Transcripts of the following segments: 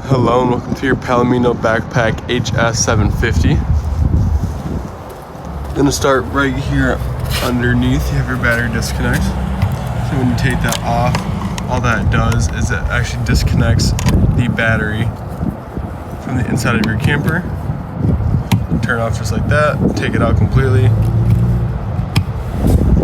Hello and welcome to your Palomino backpack HS750. I'm gonna start right here underneath. You have your battery disconnect. So when you take that off, all that does is it actually disconnects the battery from the inside of your camper. Turn it off just like that, take it out completely.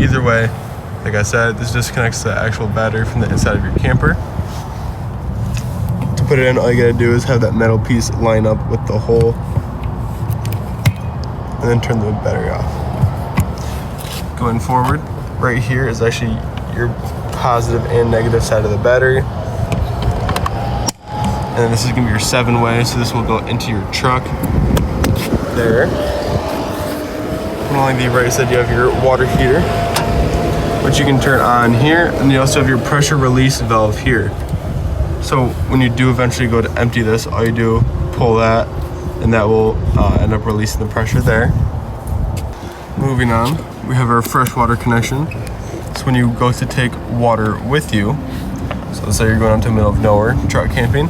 Either way, like I said, this disconnects the actual battery from the inside of your camper. To put it in, all you gotta do is have that metal piece line up with the hole and then turn the battery off. Going forward, right here is actually your positive and negative side of the battery. And then this is gonna be your 7-way, so this will go into your truck there. And along the right side, you have your water heater, which you can turn on here, and you also have your pressure release valve here. So when you do eventually go to empty this, all you do, pull that, and that will end up releasing the pressure there. Moving on, we have our freshwater connection. So when you go to take water with you, so let's say you're going out to the middle of nowhere, truck camping,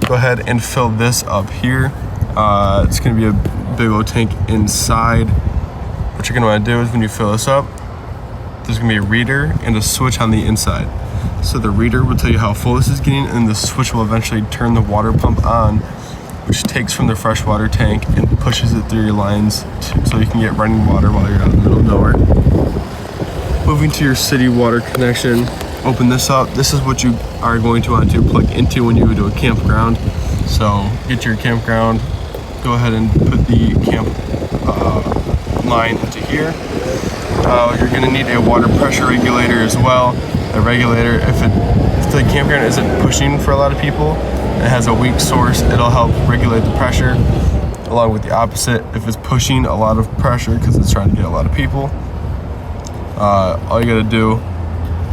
go ahead and fill this up here. It's gonna be a big old tank inside. What you're gonna wanna do is when you fill this up, there's gonna be a reader and a switch on the inside. So the reader will tell you how full this is getting, and the switch will eventually turn the water pump on, which takes from the freshwater tank and pushes it through your lines so you can get running water while you're out in the middle of nowhere. Moving to your city water connection, open this up. This is what you are going to want to plug into when you go to a campground. So get to your campground, go ahead and put the camp line into here. You're gonna need a water pressure regulator as well. A regulator, if the campground isn't pushing for a lot of people, it has a weak source, it'll help regulate the pressure. Along with the opposite, if it's pushing a lot of pressure because it's trying to get a lot of people, all you gotta do,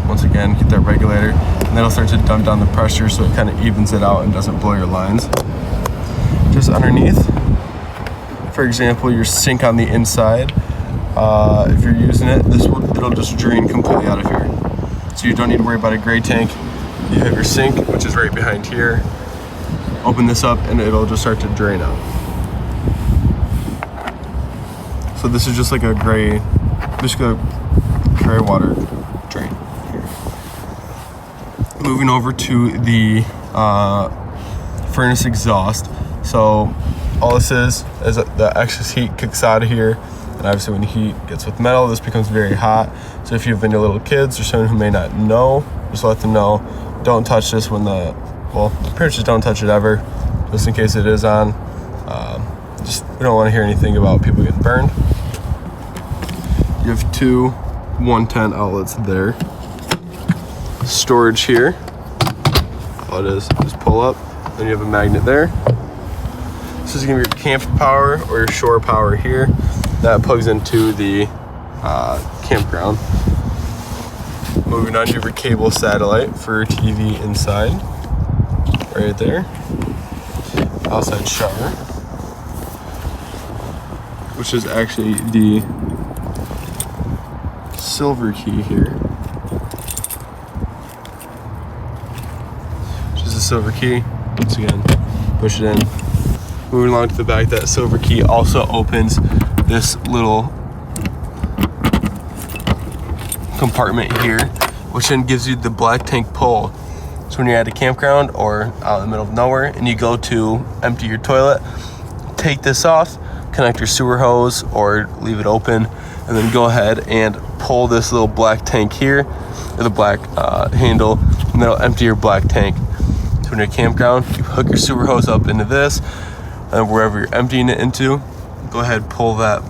once again, get that regulator, and that'll start to dumb down the pressure so it kind of evens it out and doesn't blow your lines. Just underneath, for example, your sink on the inside, if you're using it, it'll just drain completely out of here. So you don't need to worry about a gray tank. You have your sink, which is right behind here. Open this up and it'll just start to drain out. So this is just like a gray water drain here. Moving over to the furnace exhaust. So all this is the excess heat kicks out of here. And obviously when the heat gets with metal, this becomes very hot. So if you have any little kids or someone who may not know, just let them know, don't touch this when pretty much just don't touch it ever, just in case it is on. We don't want to hear anything about people getting burned. You have two 110 outlets there. Storage here. All it is, just pull up, then you have a magnet there. This is gonna be your camp power or your shore power here. That plugs into the campground. Moving on, you have your cable satellite for your TV inside, right there. Outside shower, which is actually the silver key here. Which is the silver key. Once again, push it in. Moving along to the back, that silver key also opens this little compartment here, which then gives you the black tank pull. So when you're at a campground or out in the middle of nowhere and you go to empty your toilet, take this off, connect your sewer hose or leave it open, and then go ahead and pull this little black tank here, or the black handle, and that'll empty your black tank. So when you're at a campground, you hook your sewer hose up into this, and wherever you're emptying it into, go ahead and pull that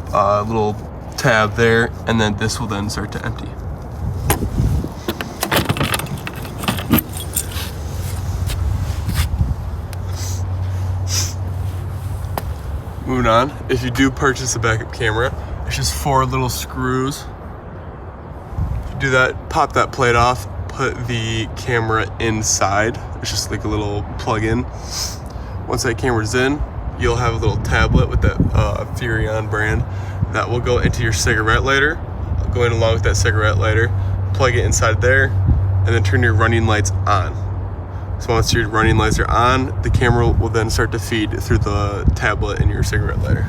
little tab there, and then this will then start to empty. Moving on, if you do purchase a backup camera, it's just 4 little screws. If you do that, pop that plate off, put the camera inside. It's just like a little plug-in. Once that camera's in, you'll have a little tablet with that Furion brand that will go into your cigarette lighter. Go in along with that cigarette lighter, plug it inside there, and then turn your running lights on. So once your running lights are on, the camera will then start to feed through the tablet in your cigarette lighter.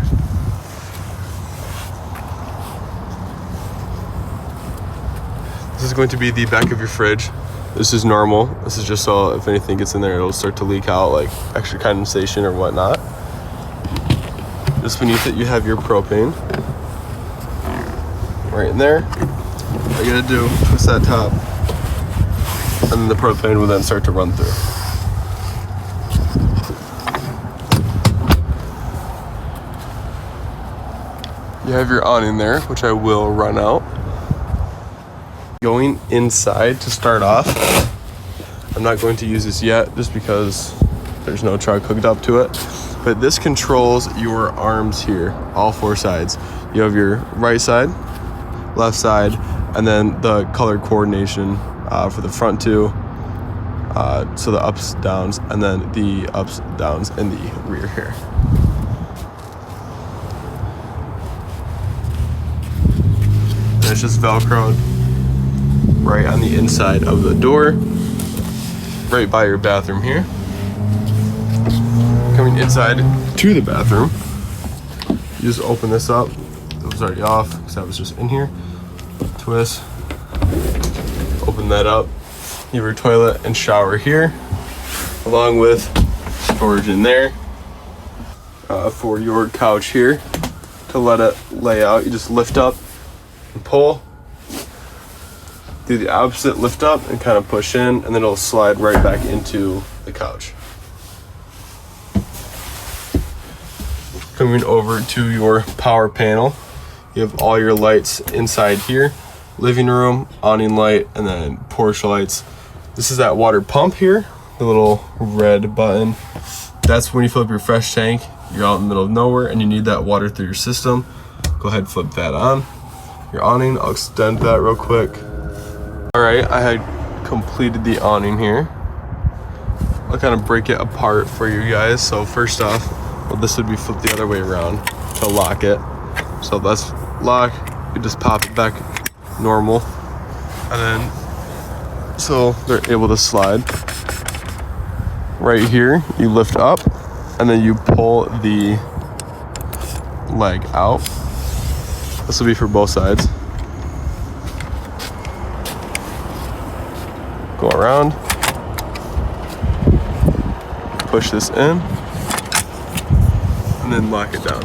This is going to be the back of your fridge. This is normal. This is just so if anything gets in there, it'll start to leak out, like extra condensation or whatnot. Just beneath it, you have your propane. Right in there. All you gotta do, twist that top, and then the propane will then start to run through. You have your awning there, which I will run out. Going inside to start off, I'm not going to use this yet just because there's no truck hooked up to it, but this controls your arms here, all four sides. You have your right side, left side, and then the color coordination for the front two, so the ups, downs, and then the ups, downs in the rear here. And it's just Velcroed right on the inside of the door, right by your bathroom here. Coming inside to the bathroom, you just open this up. It was already off because that was just in here. Twist, open that up. You have your toilet and shower here, along with storage in there. For your couch here, to let it lay out, you just lift up and pull. Do the opposite, lift up and kind of push in, and then it'll slide right back into the couch. Coming over to your power panel, you have all your lights inside here. Living room, awning light, and then porch lights. This is that water pump here, the little red button. That's when you fill up your fresh tank. You're out in the middle of nowhere and you need that water through your system. Go ahead and flip that on. Your awning, I'll extend that real quick. All right, I had completed the awning here. I'll kind of break it apart for you guys. So first off, well, this would be flipped the other way around to lock it. So let's lock, you just pop it back normal. And then, so they're able to slide. Right here, you lift up and then you pull the leg out. This will be for both sides. Go around, push this in, and then lock it down.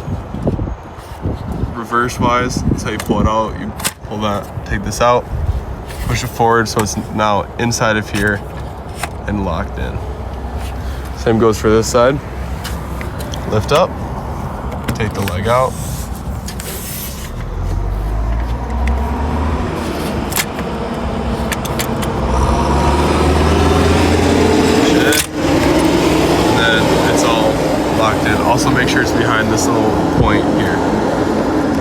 Reverse wise, that's how you pull it out. You pull that, take this out, push it forward so it's now inside of here and locked in. Same goes for this side. Lift up, take the leg out. Also make sure it's behind this little point here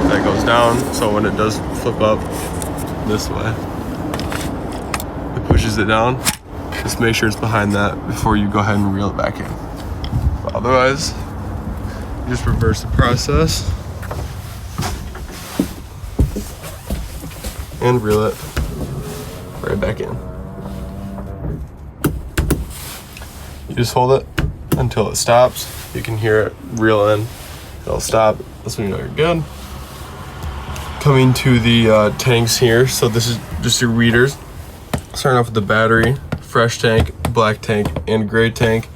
that goes down, so when it does flip up this way, it pushes it down. Just make sure it's behind that before you go ahead and reel it back in. But otherwise, you just reverse the process and reel it right back in. You just hold it until it stops. You can hear it reel in, it'll stop. That's when you know you're good. Coming to the tanks here. So this is just your readers. Starting off with the battery, fresh tank, black tank, and gray tank.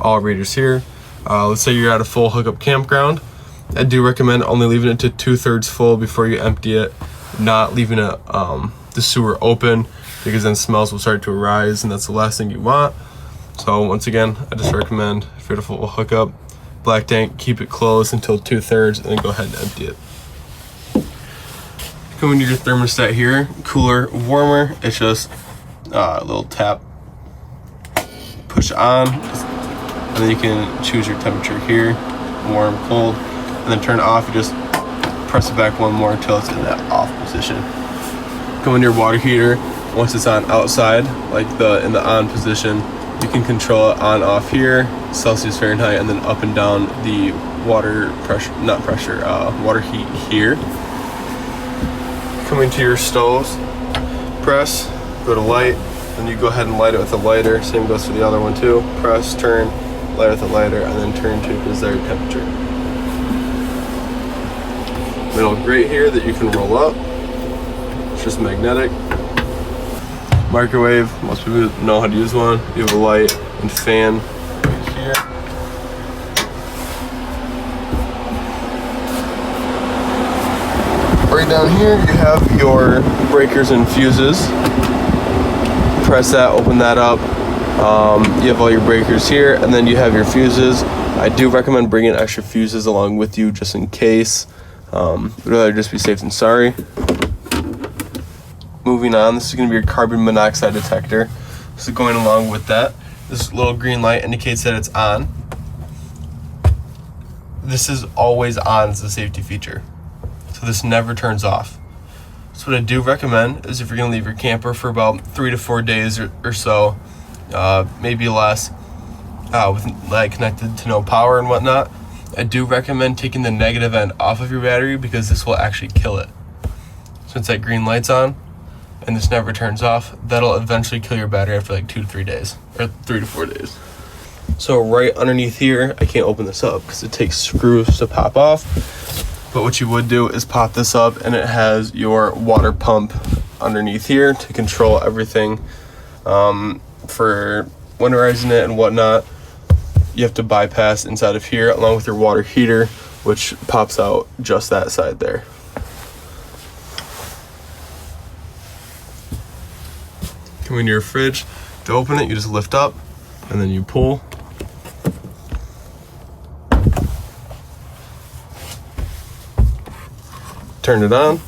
All readers here. Let's say you're at a full hookup campground. I do recommend only leaving it to 2/3 full before you empty it, not leaving it the sewer open, because then smells will start to arise, and that's the last thing you want. So once again, I just recommend if you're at a full hookup, black tank, keep it closed until 2/3 and then go ahead and empty it. Coming to your thermostat here, cooler, warmer, it's just a little tap, push on, and then you can choose your temperature here, warm, cold, and then turn it off. You just press it back one more until it's in that off position. Going to your water heater, once it's on outside, like in the on position, you can control it on off here, Celsius, Fahrenheit, and then up and down the water pressure, water heat here. Coming to your stoves, press, go to light, Then you go ahead and light it with a lighter. Same goes for the other one too. Press, turn, light it with a lighter, and then turn to desired temperature. Middle grate here that you can roll up. It's just magnetic. Microwave, most people know how to use one. You have a light and fan right here. Right down here you have your breakers and fuses. Press that, open that up. You have all your breakers here, and then you have your fuses. I do recommend bringing extra fuses along with you just in case. Would rather just be safe than sorry. Moving on, this is going to be your carbon monoxide detector. So going along with that, this little green light indicates that it's on. This is always on as a safety feature. So this never turns off. So what I do recommend is if you're going to leave your camper for about 3 to 4 days or so, maybe less, with like connected to no power and whatnot, I do recommend taking the negative end off of your battery because this will actually kill it. Since that green light's on and this never turns off, that'll eventually kill your battery after like 2 to 3 days, or 3 to 4 days. So right underneath here, I can't open this up because it takes screws to pop off. But what you would do is pop this up, and it has your water pump underneath here to control everything for winterizing it and whatnot. You have to bypass inside of here along with your water heater, which pops out just that side there. Coming to your fridge, to open it, you just lift up and then you pull. Turn it on.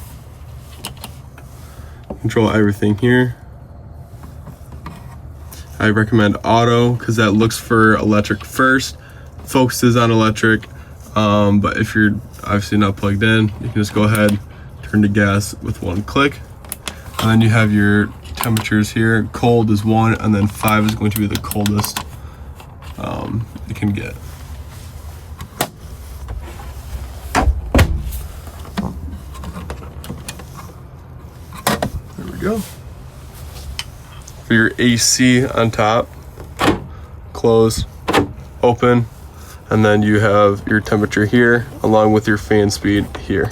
Control everything here. I recommend auto because that looks for electric first, focuses on electric, but if you're obviously not plugged in, you can just go ahead, turn to gas with one click, and then you have your temperatures here. Cold is 1, and then 5 is going to be the coldest it can get. There we go. For your AC on top, close, open, and then you have your temperature here along with your fan speed here.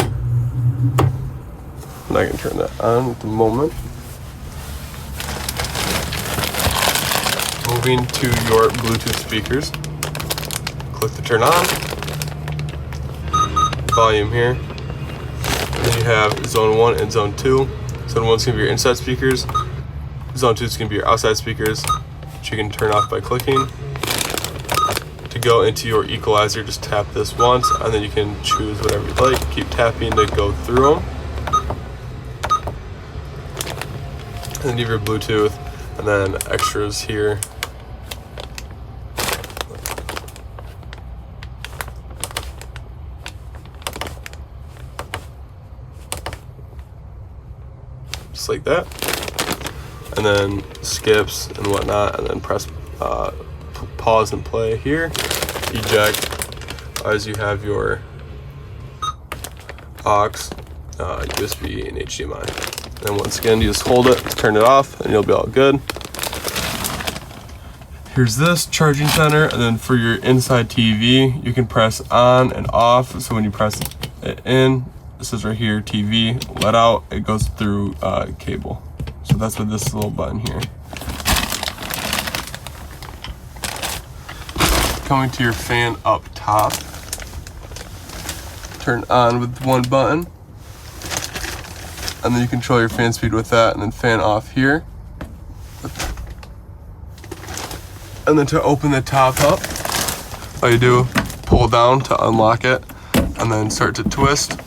And I can turn that on at the moment. Moving to your Bluetooth speakers, click the turn on, volume here, and then you have zone 1 and zone 2. Zone 1 is going to be your inside speakers. Zone 2 is going to be your outside speakers, which you can turn off by clicking. To go into your equalizer, just tap this once, and then you can choose whatever you'd like. Keep tapping to go through them. And then you have your Bluetooth, and then extras here. Just like that. And then skips and whatnot, and then press pause and play here. Eject as you have your aux, USB, and HDMI. And once again, you just hold it, turn it off, and you'll be all good. Here's this charging center, and then for your inside TV, you can press on and off. So when you press it in, this is right here, TV, let out, it goes through cable. So that's with this little button here. Coming to your fan up top, turn on with one button, and then you control your fan speed with that, and then fan off here. And then to open the top up, all you do, pull down to unlock it, and then start to twist.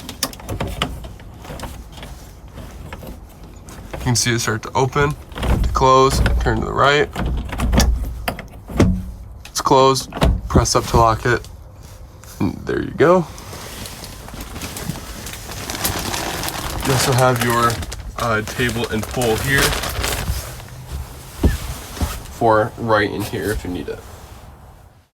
You can see it start to open, to close, turn to the right. It's closed, press up to lock it, and there you go. You also have your table and pull here for right in here if you need it.